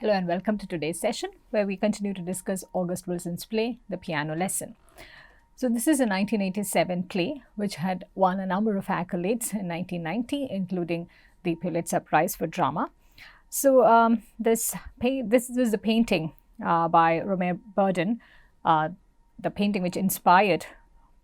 Hello and welcome to today's session where we continue to discuss August Wilson's play, The Piano Lesson. So this is a 1987 play which had won a number of accolades in 1990, including the Pulitzer Prize for Drama. So this was a painting by Romare Bearden, the painting which inspired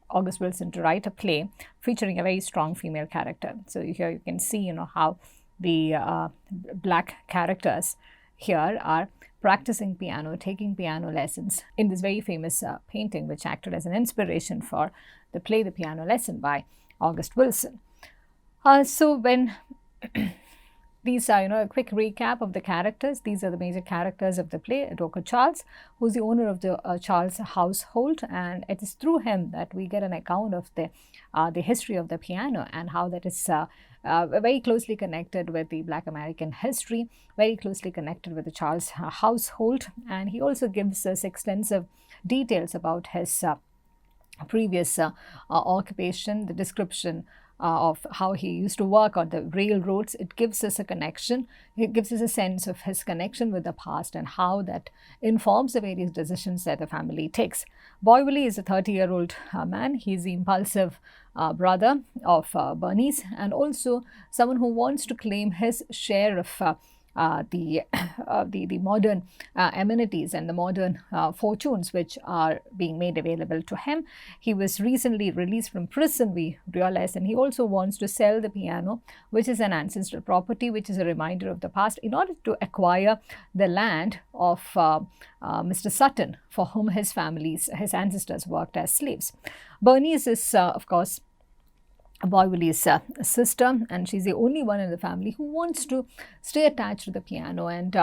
August Wilson to write a play featuring a very strong female character. So here you can see, how the black characters here are practicing piano, taking piano lessons in this very famous painting, which acted as an inspiration for the play The Piano Lesson by August Wilson. So when these are, a quick recap of the characters. These are the major characters of the play. Dawker Charles, who's the owner of the Charles household, and it is through him that we get an account of the history of the piano and how that is very closely connected with the Black American history, very closely connected with the Charles household. And he also gives us extensive details about his previous occupation, the description of how he used to work on the railroads. It gives us a connection. It gives us a sense of his connection with the past and how that informs the various decisions that the family takes. Boy Willie is a 30-year-old man. He's the impulsive brother of Bernice, and also someone who wants to claim his share of the modern amenities and the modern fortunes which are being made available to him. He was recently released from prison, we realize, and he also wants to sell the piano, which is an ancestral property, which is a reminder of the past, in order to acquire the land of Mr. Sutton, for whom his ancestors worked as slaves. Bernice is, of course, Boy Willie's sister, and she's the only one in the family who wants to stay attached to the piano and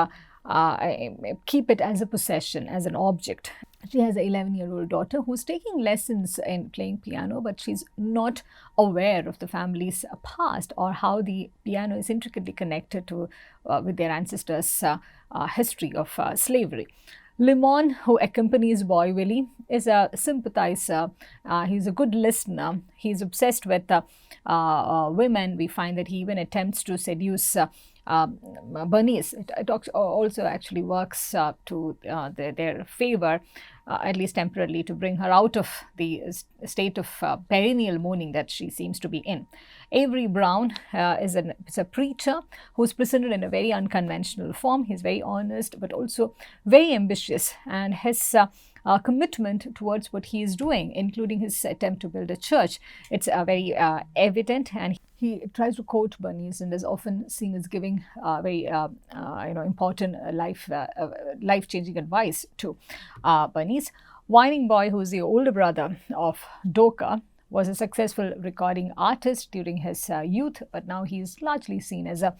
keep it as a possession, as an object. She has an 11-year-old daughter who's taking lessons in playing piano, but she's not aware of the family's past or how the piano is intricately connected to with their ancestors' history of slavery. Limon, who accompanies Boy Willie, is a sympathizer. He's a good listener. He's obsessed with women. We find that he even attempts to seduce Bernice. It also actually works to their favor, at least temporarily, to bring her out of the state of perennial mourning that she seems to be in. Avery Brown is a preacher who's presented in a very unconventional form. He's very honest, but also very ambitious, and his commitment towards what he is doing, including his attempt to build a church, it's very evident, and he tries to quote Bernice and is often seen as giving very important life-changing advice to Bernice. Whining Boy, who is the older brother of Dawker, was a successful recording artist during his youth, but now he is largely seen as a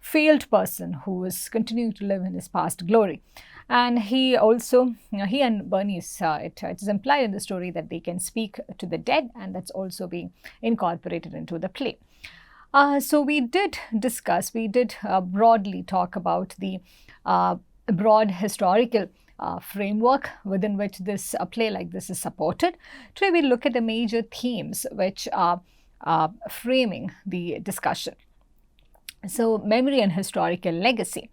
failed person who is continuing to live in his past glory. And he also, he and Bernice, it is implied in the story that they can speak to the dead, and that's also being incorporated into the play. So we did broadly talk about the broad historical framework within which this play like this is supported. Today we look at the major themes which are framing the discussion. So, memory and historical legacy.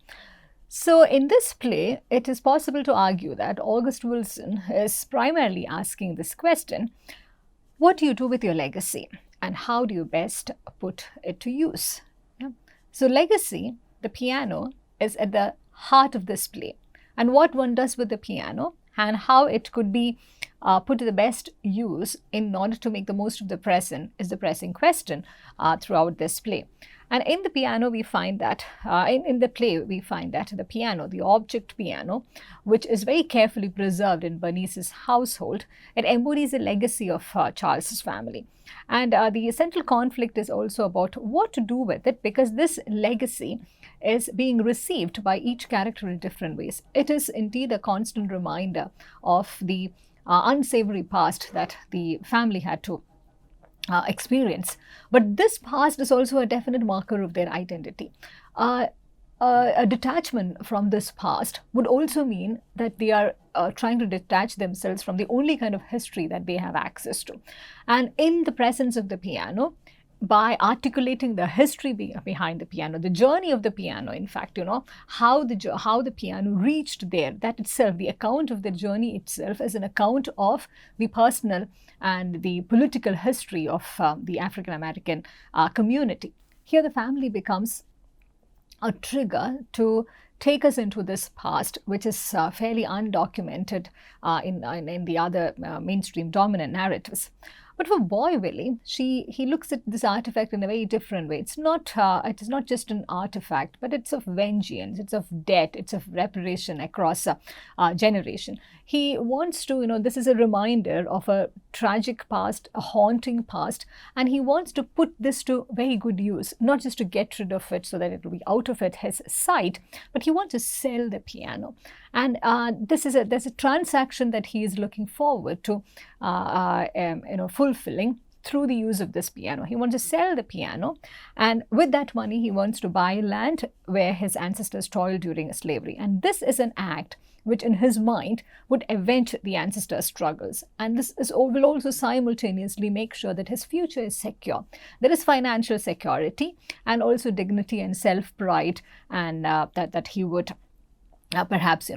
So, in this play, it is possible to argue that August Wilson is primarily asking this question: what do you do with your legacy, and how do you best put it to use? Yeah. So, legacy, the piano, is at the heart of this play, and what one does with the piano and how it could be put to the best use in order to make the most of the present is the pressing question throughout this play. And in the piano, we find that, in the play, we find that the piano, the object piano, which is very carefully preserved in Bernice's household, it embodies the legacy of Charles's family. And the central conflict is also about what to do with it, because this legacy is being received by each character in different ways. It is indeed a constant reminder of the unsavory past that the family had to experience. But this past is also a definite marker of their identity. A detachment from this past would also mean that they are trying to detach themselves from the only kind of history that they have access to. And in the presence of the piano, by articulating the history behind the piano, the journey of the piano, in fact, how the piano reached there. That itself, the account of the journey itself, is an account of the personal and the political history of the African American community. Here, the family becomes a trigger to take us into this past, which is fairly undocumented in the other mainstream dominant narratives. But for Boy Willie, he looks at this artifact in a very different way. It is not just an artifact, but it's of vengeance, it's of debt, it's of reparation across generation. He wants to, this is a reminder of a tragic past, a haunting past, and he wants to put this to very good use, not just to get rid of it so that it will be out of his sight, but he wants to sell the piano. And there's a transaction that he is looking forward to, fulfilling through the use of this piano. He wants to sell the piano, and with that money, he wants to buy land where his ancestors toiled during slavery. And this is an act which, in his mind, would avenge the ancestors' struggles. And will also simultaneously make sure that his future is secure. There is financial security and also dignity and self-pride, and that he would perhaps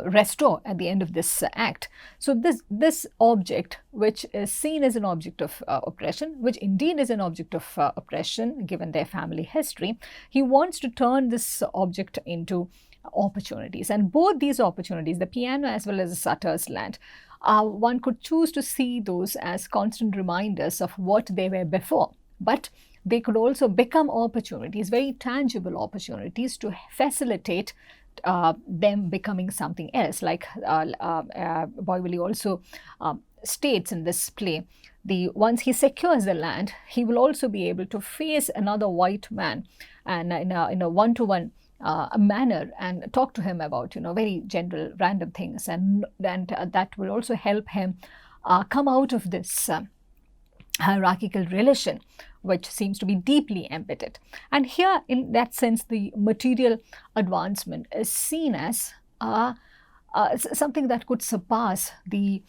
restore at the end of this act. So this object, which is seen as an object of oppression, which indeed is an object of oppression given their family history, he wants to turn this object into opportunities. And both these opportunities, the piano as well as the Sutter's land, one could choose to see those as constant reminders of what they were before, but they could also become opportunities, very tangible opportunities, to facilitate them becoming something else. Like Boy Willie also states in this play, once he secures the land, he will also be able to face another white man and in a one-to-one manner and talk to him about very general random things, and that will also help him come out of this hierarchical relation, which seems to be deeply embedded. And here, in that sense, the material advancement is seen as something that could surpass the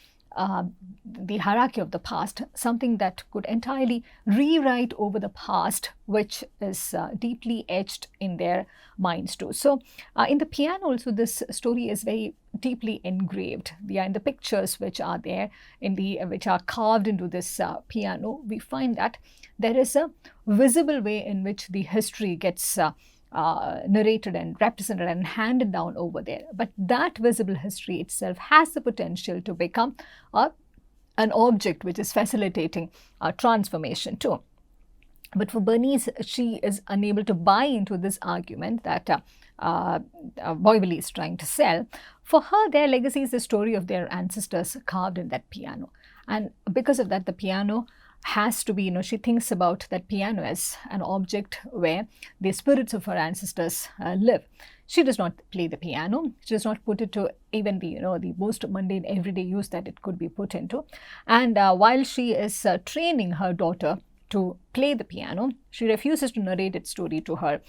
hierarchy of the past, something that could entirely rewrite over the past, which is deeply etched in their minds too. So in the piano also, this story is very deeply engraved. In the pictures which are there, which are carved into this piano, we find that there is a visible way in which the history gets narrated and represented and handed down over there. But that visible history itself has the potential to become an object which is facilitating transformation too. But for Bernice, she is unable to buy into this argument that Boy Willie is trying to sell. For her, their legacy is the story of their ancestors carved in that piano. And because of that, the piano has to be, she thinks about that piano as an object where the spirits of her ancestors live. She does not play the piano. She does not put it to even the most mundane everyday use that it could be put into. And while she is training her daughter to play the piano, she refuses to narrate its story to her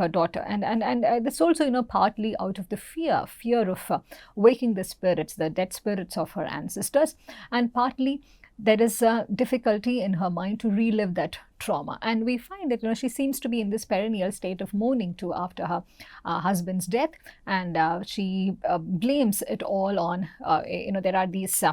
daughter, and this also partly out of the fear of waking the spirits, the dead spirits of her ancestors, and partly there is a difficulty in her mind to relive that trauma. And we find that she seems to be in this perennial state of mourning too after her husband's death, and she blames it all on there are these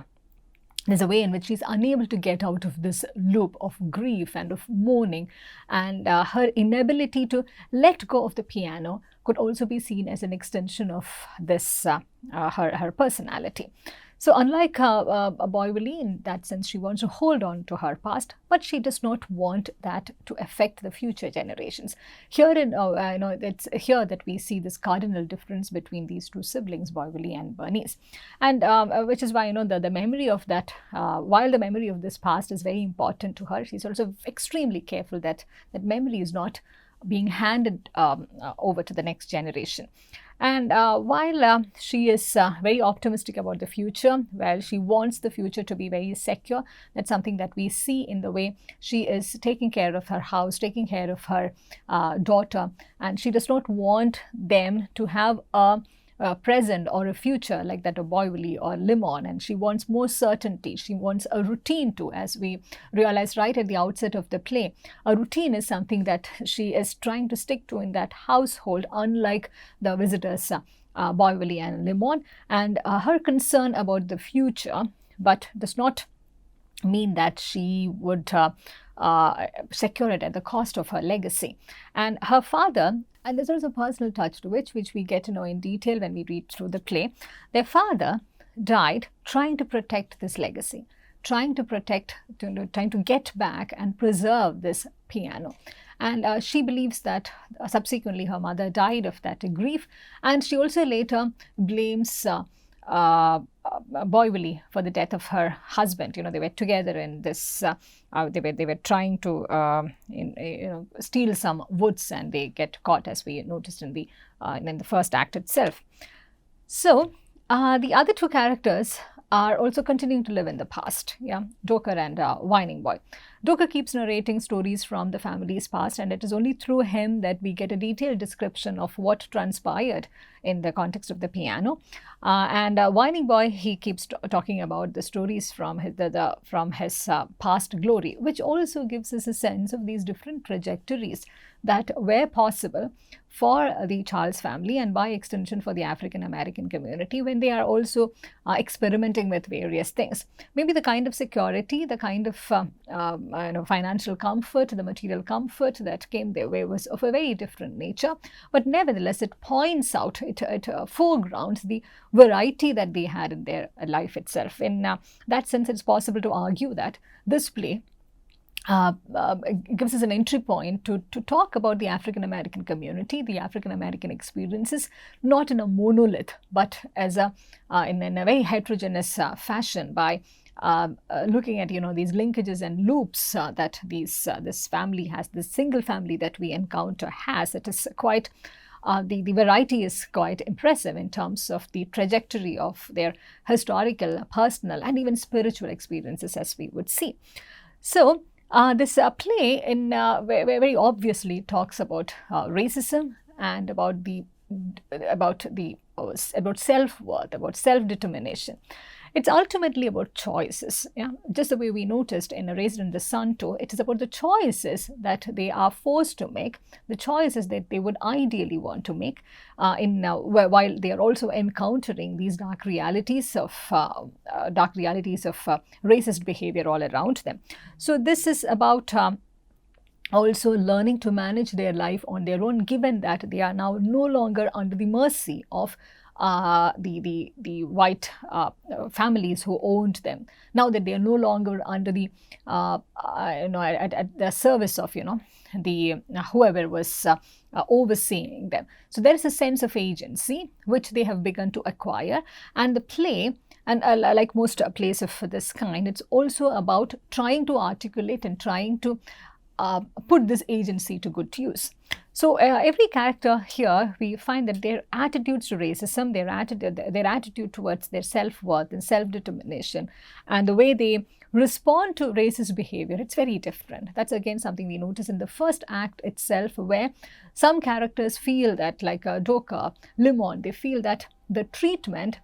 there's a way in which she's unable to get out of this loop of grief and of mourning, and her inability to let go of the piano could also be seen as an extension of this her personality. So unlike Boy Willie, in that sense, she wants to hold on to her past, but she does not want that to affect the future generations. Here, it's here that we see this cardinal difference between these two siblings, Boy Willie and Bernice, and which is why the memory of that, while the memory of this past is very important to her, she's also extremely careful that that memory is not being handed over to the next generation. And while she is very optimistic about the future, well, she wants the future to be very secure. That's something that we see in the way she is taking care of her house, taking care of her daughter, and she does not want them to have a present or a future like that of Boyvili or Limon, and she wants more certainty. She wants a routine too, as we realize right at the outset of the play. A routine is something that she is trying to stick to in that household, unlike the visitors, Boyvili and Limon, and her concern about the future, but does not mean that she would secure it at the cost of her legacy. And her father, and there's also a personal touch to which we get to know in detail when we read through the play, their father died trying to protect this legacy, trying to get back and preserve this piano. And she believes that subsequently her mother died of that grief, and she also later blames Boyvili for the death of her husband. They were together in this. They were trying to steal some woods, and they get caught, as we noticed in the first act itself. So the other two characters are also continuing to live in the past. Dokar and Whining Boy. Dokar keeps narrating stories from the family's past, and it is only through him that we get a detailed description of what transpired in the context of the piano. And Whining Boy, he keeps talking about the stories from his past glory, which also gives us a sense of these different trajectories that were possible for the Charles family, and by extension for the African American community, when they are also experimenting with various things. Maybe the kind of security, the kind of financial comfort, the material comfort that came their way was of a very different nature, but nevertheless it points out, it foregrounds the variety that they had in their life itself. In that sense, it's possible to argue that this play gives us an entry point to talk about the African American community, the African American experiences, not in a monolith, but as in a very heterogeneous fashion, by looking at these linkages and loops that this family has, this single family that we encounter has. It is quite the variety is quite impressive in terms of the trajectory of their historical, personal, and even spiritual experiences, as we would see. So this play very obviously talks about racism and about self-worth, about self-determination. It's ultimately about choices. Just the way we noticed in Raised in the Sun too, it is about the choices that they are forced to make, the choices that they would ideally want to make while they are also encountering these dark realities of racist behavior all around them. So this is about also learning to manage their life on their own, given that they are now no longer under the mercy of the white families who owned them. Now that they are no longer under the at the service of the whoever was overseeing them. So there is a sense of agency which they have begun to acquire, and the play, and like most plays of this kind, it's also about trying to articulate and trying to put this agency to good use. So every character here, we find that their attitudes to racism, their attitude towards their self-worth and self-determination, and the way they respond to racist behavior, it's very different. That's again something we notice in the first act itself, where some characters feel that, like Dokar, Limon, they feel that the treatment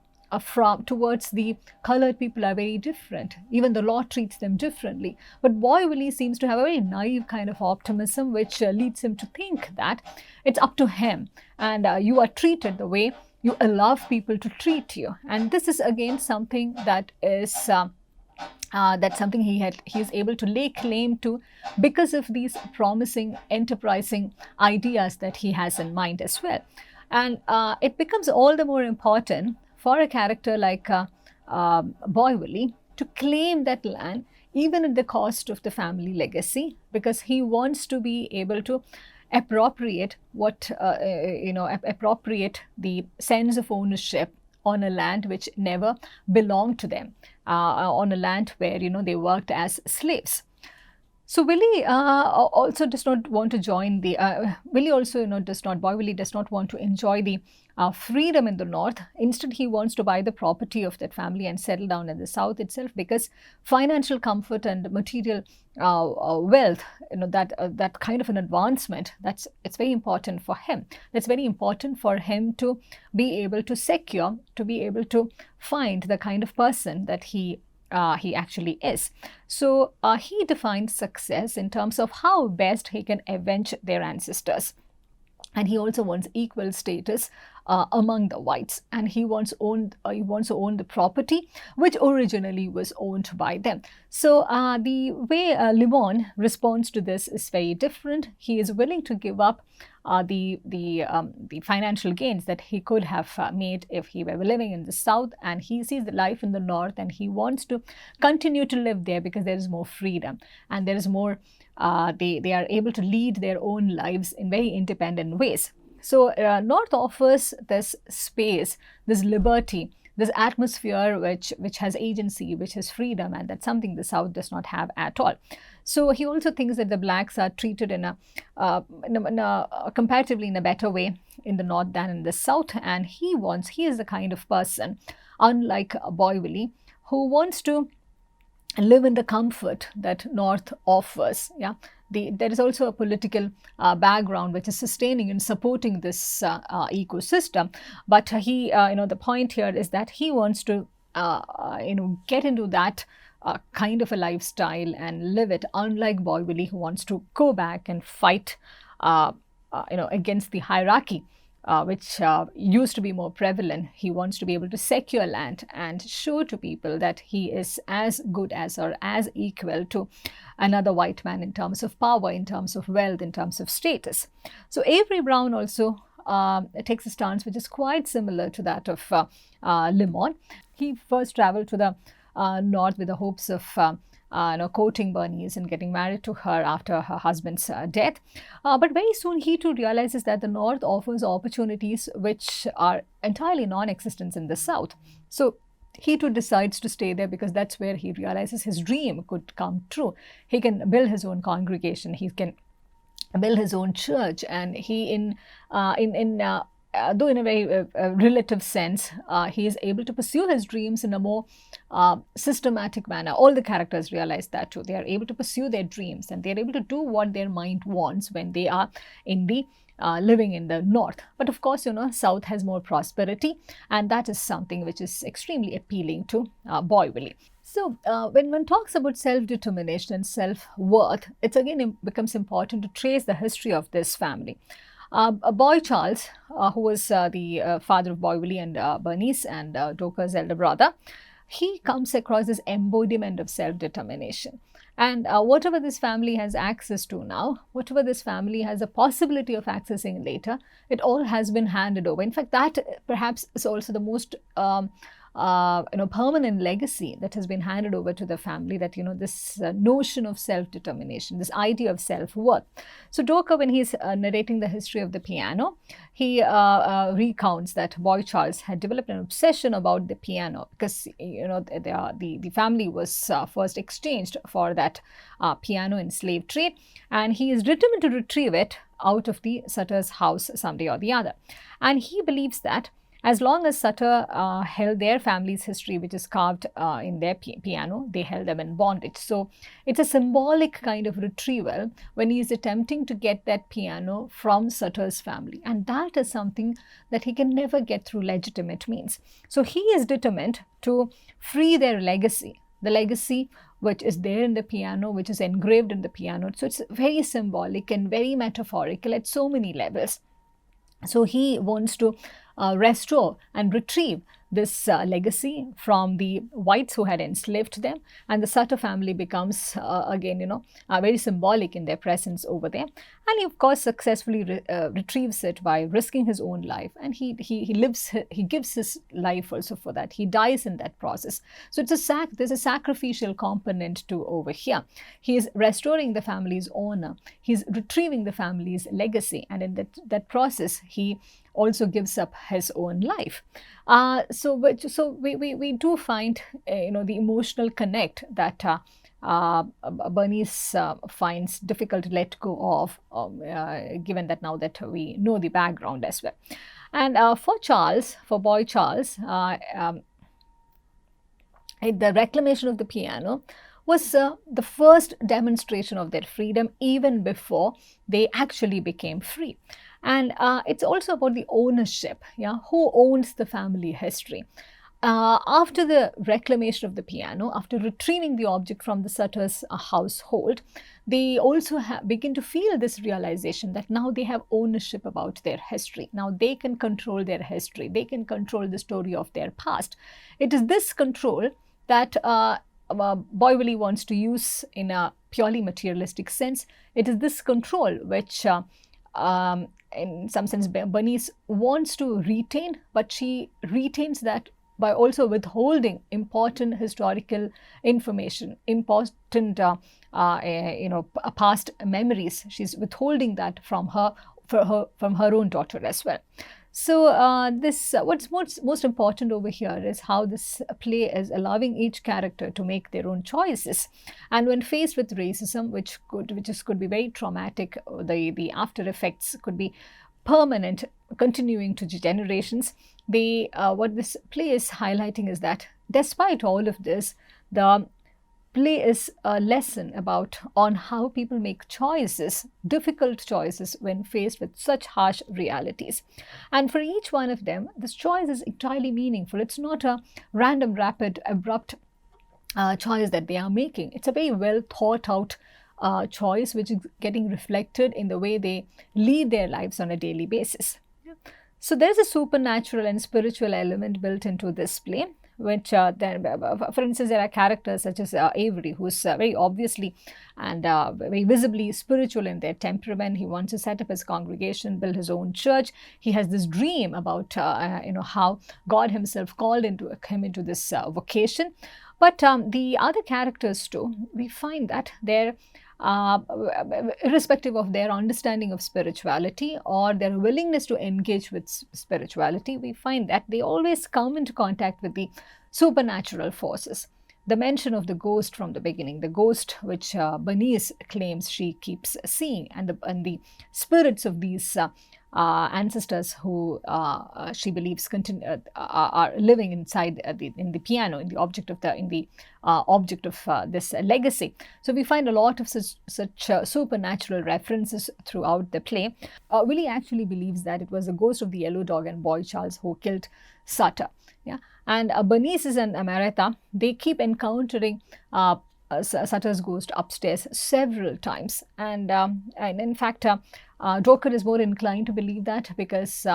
towards the colored people are very different. Even the law treats them differently. But Boyvili seems to have a very naive kind of optimism, which leads him to think that it's up to him, and you are treated the way you allow people to treat you. And this is again something that is that's something he is able to lay claim to because of these promising, enterprising ideas that he has in mind as well. And it becomes all the more important for a character like Boyvili to claim that land even at the cost of the family legacy, because he wants to be able to appropriate appropriate the sense of ownership on a land which never belonged to them, on a land where they worked as slaves. So Willie also does not want to join the Boyvili does not want to enjoy the freedom in the north. Instead, he wants to buy the property of that family and settle down in the south itself, because financial comfort and material wealth, that kind of an advancement, it's very important for him. That's very important for him to be able to secure, to be able to find the kind of person that he actually is. So he defines success in terms of how best he can avenge their ancestors. And he also wants equal status among the whites, and he wants to own the property which originally was owned by them. So the way Limon responds to this is very different. He is willing to give up the financial gains that he could have made if he were living in the south, and he sees the life in the north, and he wants to continue to live there because there is more freedom and there is more. They are able to lead their own lives in very independent ways. So North offers this space, this liberty, this atmosphere which has agency, which has freedom, and that's something the South does not have at all. So he also thinks that the blacks are treated in a comparatively in a better way in the North than in the South, and he is the kind of person, unlike Boy who wants to live in the comfort that North offers. Yeah, there is also a political background which is sustaining and supporting this ecosystem. But the point here is that he wants to, get into that kind of a lifestyle and live it. Unlike Boy Willie, who wants to go back and fight, against the hierarchy. Which used to be more prevalent. He wants to be able to secure land and show to people that he is as good as or as equal to another white man in terms of power, in terms of wealth, in terms of status. So Avery Brown also takes a stance which is quite similar to that of Limon. He first traveled to the north with the hopes of courting Bernice and getting married to her after her husband's death. But very soon he too realizes that the North offers opportunities which are entirely non-existent in the South. So he too decides to stay there because that's where he realizes his dream could come true. He can build his own congregation, he can build his own church, and he though in a very relative sense, he is able to pursue his dreams in a more systematic manner. All the characters realize that too. They are able to pursue their dreams and they are able to do what their mind wants when they are in the living in the north. But of course, South has more prosperity, and that is something which is extremely appealing to Boy Willie. So when one talks about self-determination and self-worth, it's again becomes important to trace the history of this family. Boy Charles, who was the father of Boy Willie and Bernice and Doka's elder brother, he comes across this embodiment of self-determination. And whatever this family has access to now, whatever this family has a possibility of accessing later, it all has been handed over. In fact, that perhaps is also the most permanent legacy that has been handed over to the family, that this notion of self-determination, this idea of self-worth. So Doka, when he's narrating the history of the piano, he recounts that Boy Charles had developed an obsession about the piano because the family was first exchanged for that piano in slave trade, and he is determined to retrieve it out of the Sutter's house someday or the other. And he believes that as long as Sutter held their family's history, which is carved in their piano, they held them in bondage. So it's a symbolic kind of retrieval when he is attempting to get that piano from Sutter's family. And that is something that he can never get through legitimate means. So he is determined to free their legacy, the legacy which is there in the piano, which is engraved in the piano. So it's very symbolic and very metaphorical at so many levels. So he wants to restore and retrieve this legacy from the whites who had enslaved them, and the Sutter family becomes again very symbolic in their presence over there. And he of course successfully retrieves it by risking his own life, and he gives his life also for that. He dies in that process. So there's a sacrificial component to over here. He is restoring the family's honor, he's retrieving the family's legacy, and in that process he also gives up his own life. So we do find the emotional connect that Bernice finds difficult to let go of, given that now that we know the background as well. And for boy Charles, the reclamation of the piano was the first demonstration of their freedom even before they actually became free. And it's also about the ownership. Yeah, who owns the family history? After the reclamation of the piano, after retrieving the object from the Sutter's household, they also begin to feel this realization that now they have ownership about their history. Now they can control their history. They can control the story of their past. It is this control that Boy wants to use in a purely materialistic sense. It is this control which in some sense Bernice wants to retain, but she retains that by also withholding important historical information, important past memories. She's withholding that from her own daughter as well. So what's most important over here is how this play is allowing each character to make their own choices. And when faced with racism, which could be very traumatic, the after effects could be permanent, continuing to generations. What this play is highlighting is that despite all of this, the play is a lesson on how people make choices, difficult choices when faced with such harsh realities. And for each one of them, this choice is entirely meaningful. It's not a random, rapid, abrupt choice that they are making. It's a very well thought out choice which is getting reflected in the way they lead their lives on a daily basis. So there's a supernatural and spiritual element built into this play, which for instance, there are characters such as Avery, who's very obviously and very visibly spiritual in their temperament. He wants to set up his congregation, build his own church. He has this dream about how God himself called him into this vocation. But the other characters too, we find that they're irrespective of their understanding of spirituality or their willingness to engage with spirituality, we find that they always come into contact with the supernatural forces. The mention of the ghost from the beginning, the ghost which Bernice claims she keeps seeing, and the spirits of these ancestors who she believes are living inside in the piano, in the object of this legacy. So we find a lot of such supernatural references throughout the play. Willie actually believes that it was the ghost of the yellow dog and boy Charles who killed Sutter. Yeah, and Bernice and Amaretta, they keep encountering Sutter's ghost upstairs several times, and in fact, Droker is more inclined to believe that because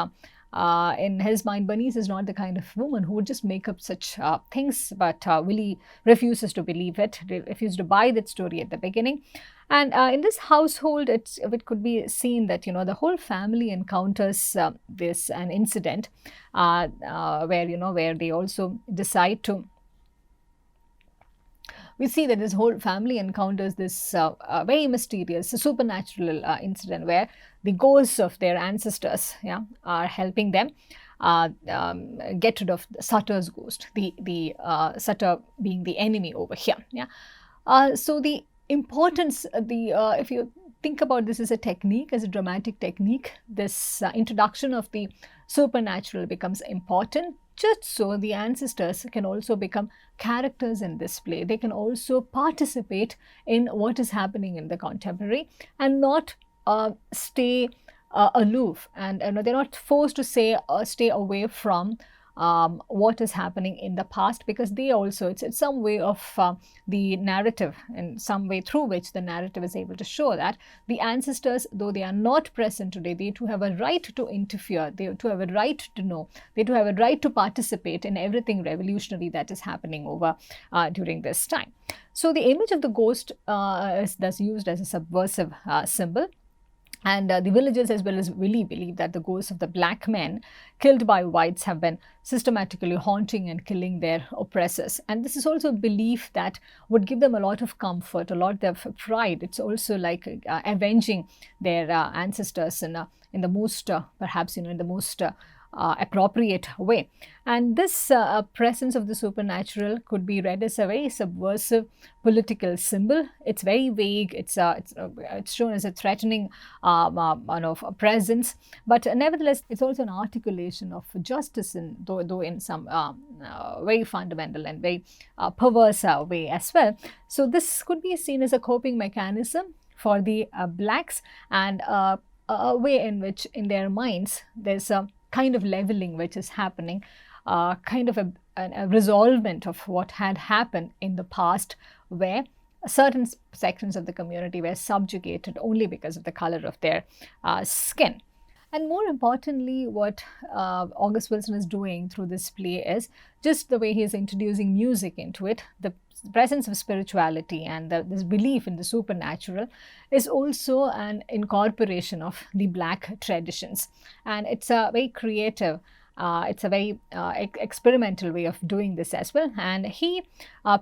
in his mind, Bernice is not the kind of woman who would just make up such things, but Willie refuses to believe it, refuses to buy that story at the beginning. And in this household, it could be seen that the whole family encounters an incident where they also decide to. We see that this whole family encounters this very mysterious, supernatural incident where the ghosts of their ancestors are helping them get rid of Sutter's ghost, the Sutter being the enemy over here. So the importance, if you think about this as a technique, as a dramatic technique, this introduction of the supernatural becomes important. Just so the ancestors can also become characters in this play. They can also participate in what is happening in the contemporary and not stay aloof, and they're not forced to stay away from what is happening in the past, because they also, it's some way of the narrative, in some way through which the narrative is able to show that the ancestors, though they are not present today, they too have a right to interfere, they too have a right to know, they too have a right to participate in everything revolutionary that is happening over during this time. So the image of the ghost is thus used as a subversive symbol. And the villagers as well as Willie believe that the ghosts of the black men killed by whites have been systematically haunting and killing their oppressors. And this is also a belief that would give them a lot of comfort, a lot of pride. It's also like avenging their ancestors in the most, perhaps, in the most appropriate way. And this presence of the supernatural could be read as a very subversive political symbol. It's very vague. It's shown as a threatening presence, but nevertheless, it's also an articulation of justice, though in some very fundamental and very perverse way as well. So this could be seen as a coping mechanism for the blacks, and a way in which in their minds there's a kind of leveling which is happening, kind of a resolvement of what had happened in the past, where certain sections of the community were subjugated only because of the color of their skin. And more importantly, what August Wilson is doing through this play is just the way he is introducing music into it. The presence of spirituality and this belief in the supernatural is also an incorporation of the black traditions. And it's a very creative, it's a very experimental way of doing this as well. And he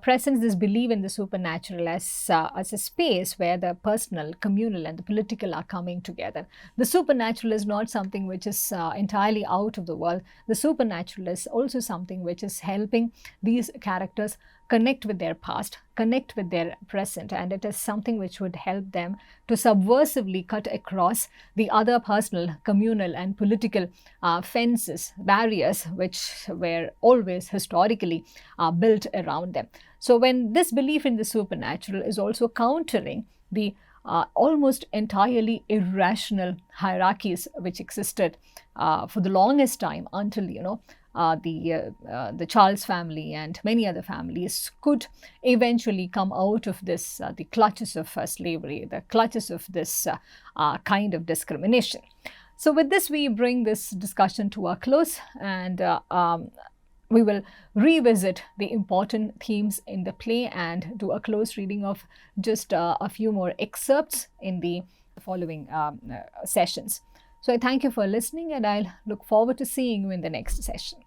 presents this belief in the supernatural as a space where the personal, communal, and the political are coming together. The supernatural is not something which is entirely out of the world. The supernatural is also something which is helping these characters connect with their past, connect with their present, and it is something which would help them to subversively cut across the other personal, communal, and political fences, barriers, which were always historically built around them. So when this belief in the supernatural is also countering the almost entirely irrational hierarchies which existed for the longest time until, the Charles family and many other families could eventually come out of this, the clutches of slavery, the clutches of this kind of discrimination. So with this, we bring this discussion to a close, and we will revisit the important themes in the play and do a close reading of just a few more excerpts in the following sessions. So I thank you for listening, and I'll look forward to seeing you in the next session.